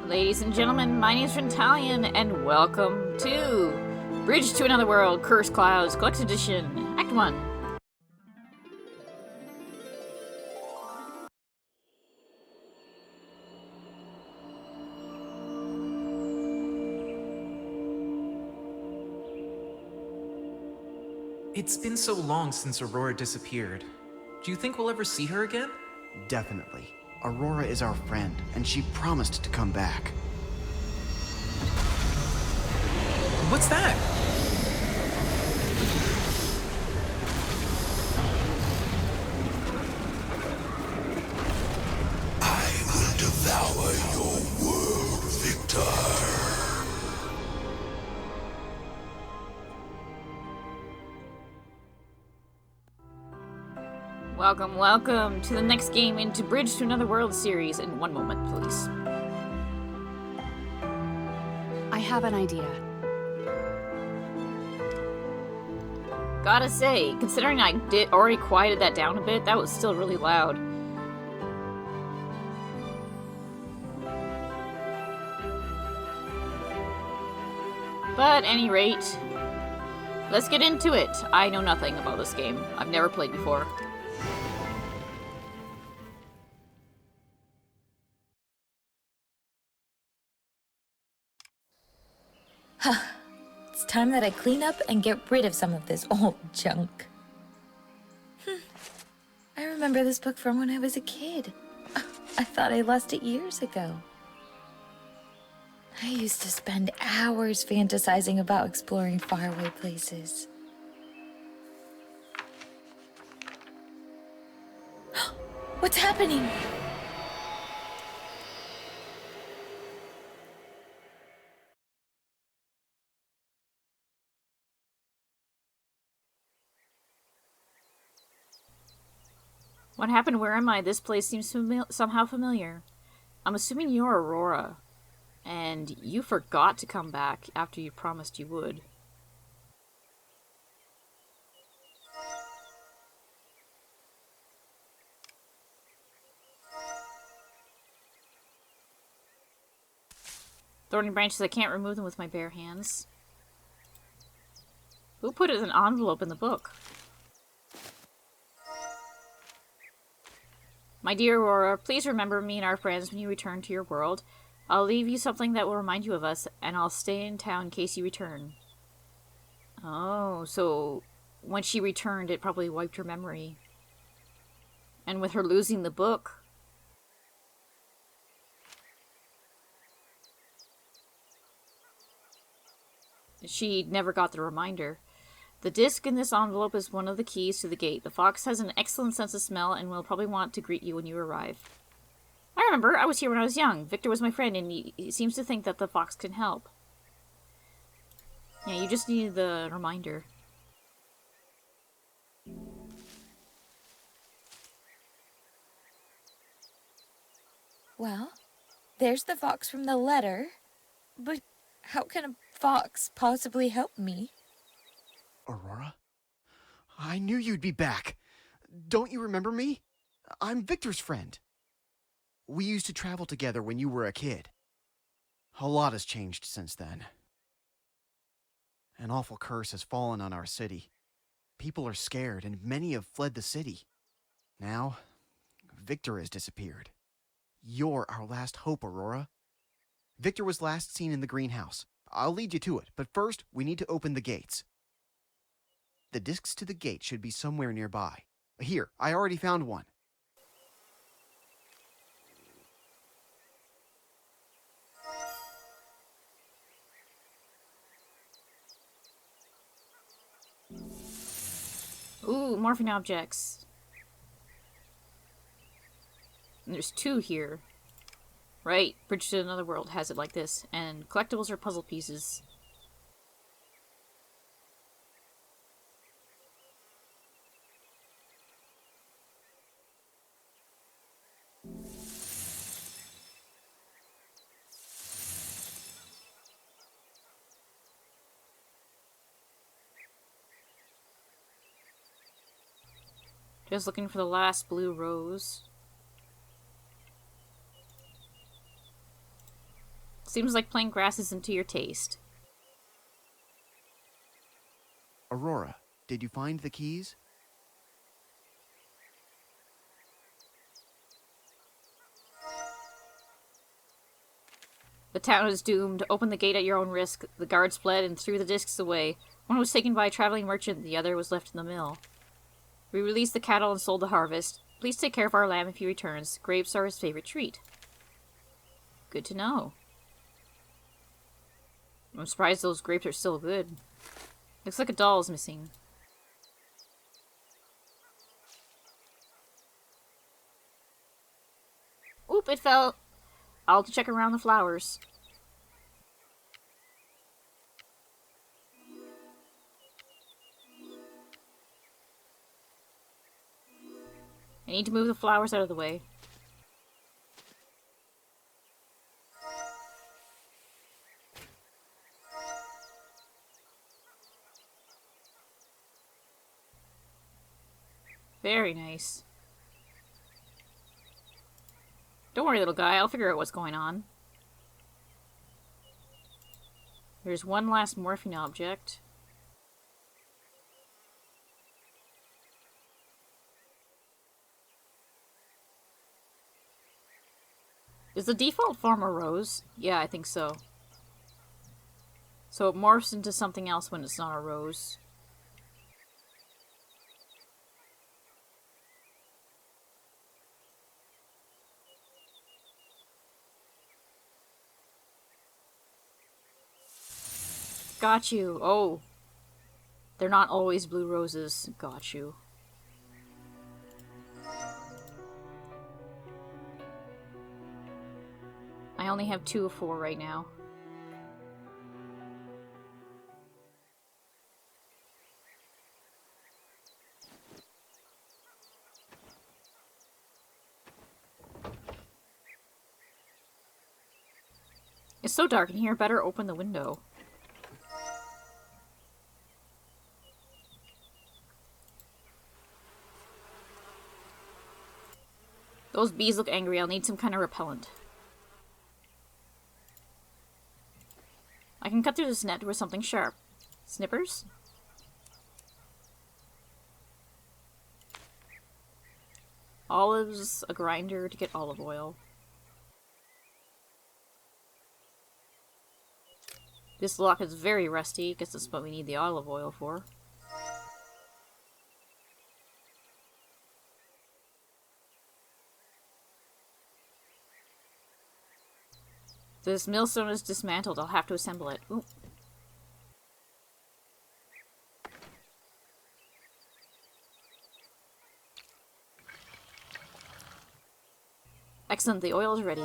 Ladies and gentlemen, my name is Rentalion, and welcome to Bridge to Another World, Curse Clouds, Collector's Edition, Act 1. It's been so long since Aurora disappeared. Do you think we'll ever see her again? Definitely. Aurora is our friend, and she promised to come back. What's that? I will devour your world, Victor. Welcome to the next game into Bridge to Another World series. In one moment, please. I have an idea. Gotta say, considering I did already quieted that down a bit, that was still really loud. But at any rate, let's get into it. I know nothing about this game. I've never played before. It's time that I clean up and get rid of some of this old junk. I remember this book from when I was a kid. I thought I lost it years ago. I used to spend hours fantasizing about exploring faraway places. What's happening? What happened? Where am I? This place seems somehow familiar. I'm assuming you're Aurora. And you forgot to come back after you promised you would. Thorny branches, I can't remove them with my bare hands. Who put it in an envelope in the book? My dear Aurora, please remember me and our friends when you return to your world. I'll leave you something that will remind you of us, and I'll stay in town in case you return. Oh, so when she returned, it probably wiped her memory. And with her losing the book... she never got the reminder. The disc in this envelope is one of the keys to the gate. The fox has an excellent sense of smell and will probably want to greet you when you arrive. I remember, I was here when I was young. Victor was my friend, and he seems to think that the fox can help. Yeah, you just needed the reminder. Well, there's the fox from the letter. But how can a fox possibly help me? Aurora? I knew you'd be back. Don't you remember me? I'm Victor's friend. We used to travel together when you were a kid. A lot has changed since then. An awful curse has fallen on our city. People are scared, and many have fled the city. Now, Victor has disappeared. You're our last hope, Aurora. Victor was last seen in the greenhouse. I'll lead you to it, but first, we need to open the gates. The discs to the gate should be somewhere nearby. Here, I already found one. Ooh, morphing objects. And there's two here. Right, Bridge to Another World has it like this. And collectibles are puzzle pieces. Just looking for the last blue rose. Seems like plain grass isn't to your taste. Aurora, did you find the keys? The town is doomed. Open the gate at your own risk. The guards fled and threw the discs away. One was taken by a traveling merchant, the other was left in the mill. We released the cattle and sold the harvest. Please take care of our lamb if he returns. Grapes are his favorite treat. Good to know. I'm surprised those grapes are still good. Looks like a doll is missing. Oop, it fell. I'll have to check around the flowers. I need to move the flowers out of the way. Very nice. Don't worry, little guy. I'll figure out what's going on. There's one last morphine object. Is the default form a rose? Yeah, I think so. So it morphs into something else when it's not a rose. Got you. Oh. They're not always blue roses. Got you. I only have 2 of 4 right now. It's so dark in here, better open the window. Those bees look angry. I'll need some kind of repellent. I can cut through this net with something sharp. Snippers? Olives, a grinder to get olive oil. This lock is very rusty. Guess that's what we need the olive oil for. This millstone is dismantled. I'll have to assemble it. Ooh. Excellent, the oil is ready.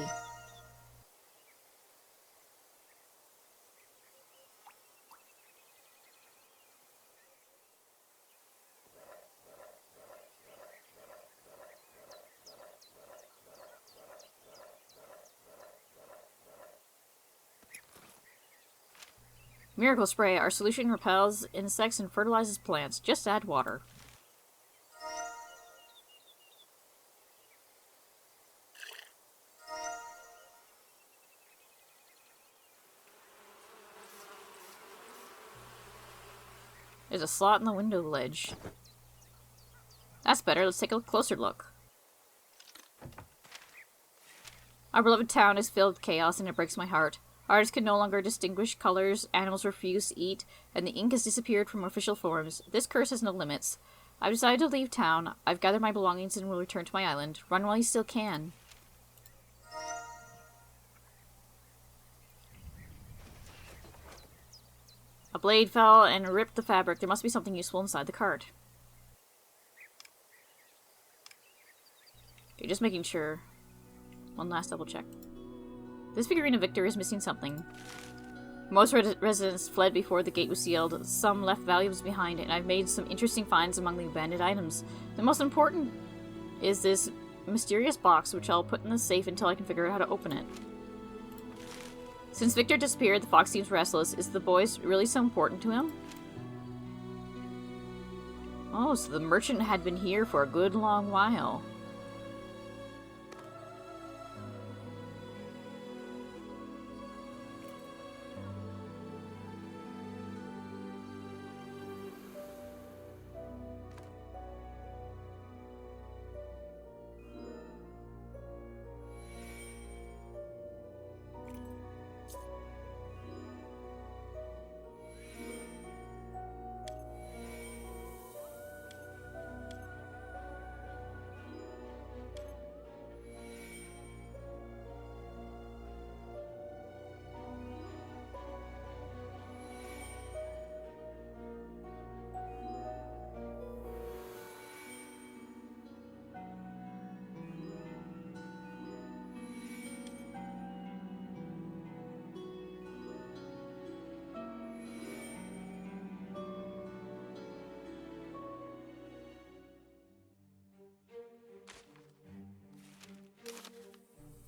Miracle Spray. Our solution repels insects and fertilizes plants. Just add water. There's a slot in the window ledge. That's better. Let's take a closer look. Our beloved town is filled with chaos and it breaks my heart. Artists can no longer distinguish colors, animals refuse to eat, and the ink has disappeared from official forms. This curse has no limits. I've decided to leave town. I've gathered my belongings and will return to my island. Run while you still can. A blade fell and ripped the fabric. There must be something useful inside the cart. Okay, just making sure. One last double check. This figurine of Victor is missing something. Most residents fled before the gate was sealed. Some left valuables behind, and I've made some interesting finds among the abandoned items. The most important is this mysterious box, which I'll put in the safe until I can figure out how to open it. Since Victor disappeared, the fox seems restless. Is the boys really so important to him? Oh, so the merchant had been here for a good long while.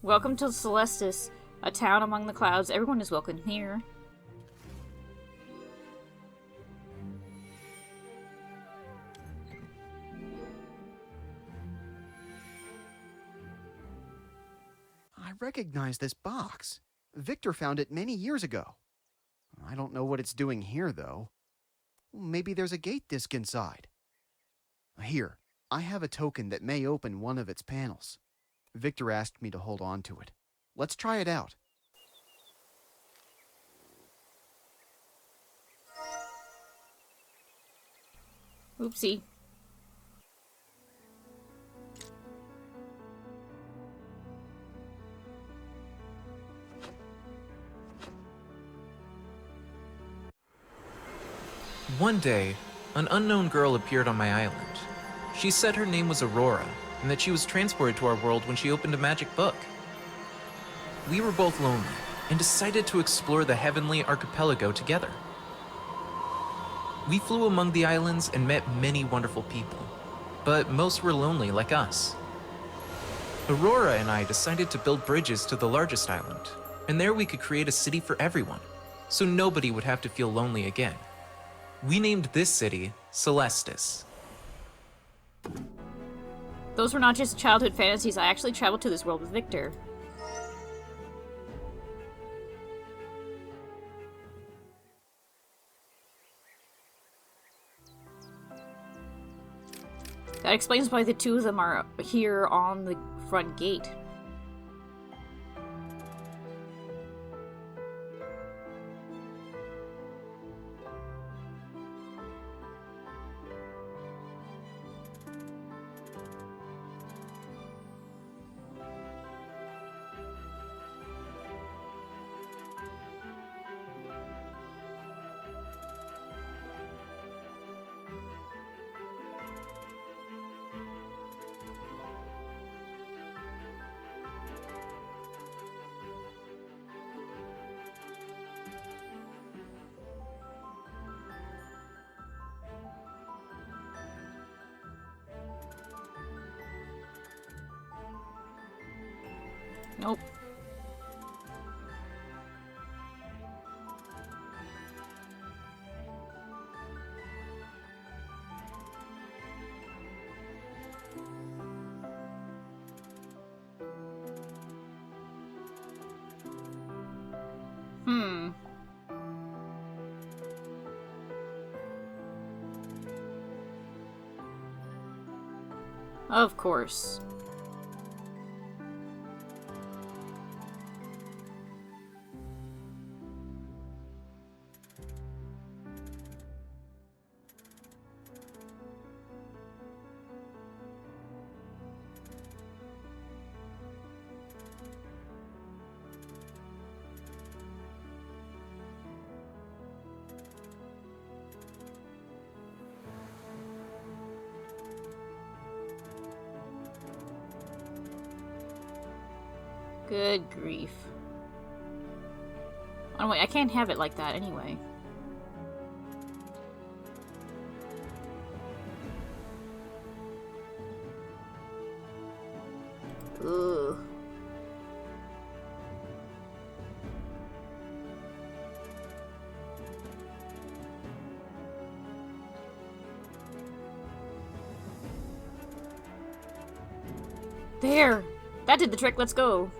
Welcome to Celestis, a town among the clouds. Everyone is welcome here. I recognize this box. Victor found it many years ago. I don't know what it's doing here, though. Maybe there's a gate disc inside. Here, I have a token that may open one of its panels. Victor asked me to hold on to it. Let's try it out. Oopsie. One day, an unknown girl appeared on my island. She said her name was Aurora, and that she was transported to our world when she opened a magic book. We were both lonely, and decided to explore the heavenly archipelago together. We flew among the islands and met many wonderful people, but most were lonely like us. Aurora and I decided to build bridges to the largest island, and there we could create a city for everyone, so nobody would have to feel lonely again. We named this city Celestis. Those were not just childhood fantasies. I actually traveled to this world with Victor. That explains why the two of them are here on the front gate. Nope. Of course. Good grief. Oh wait, I can't have it like that anyway. Ugh. There! That did the trick, let's go!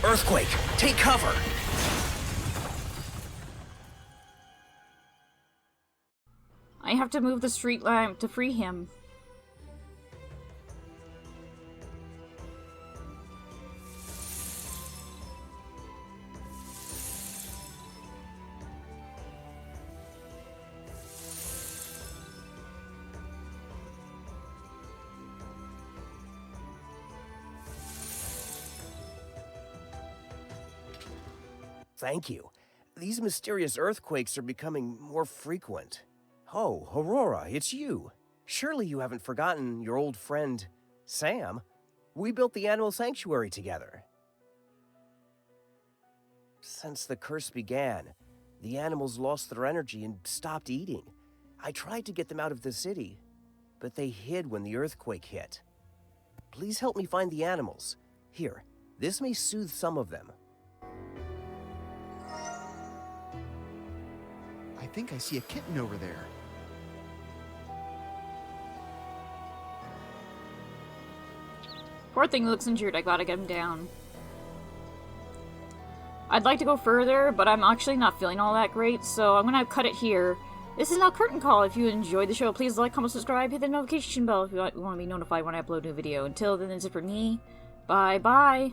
Earthquake! Take cover! I have to move the street lamp to free him. Thank you. These mysterious earthquakes are becoming more frequent. Oh, Aurora, it's you. Surely you haven't forgotten your old friend, Sam. We built the animal sanctuary together. Since the curse began, the animals lost their energy and stopped eating. I tried to get them out of the city, but they hid when the earthquake hit. Please help me find the animals. Here, this may soothe some of them. I think I see a kitten over there. Poor thing looks injured. I gotta get him down. I'd like to go further, but I'm actually not feeling all that great, so I'm gonna cut it here. This is now Curtain Call. If you enjoyed the show, please like, comment, subscribe, hit the notification bell if you want to be notified when I upload a new video. Until then, this is for me. Bye-bye.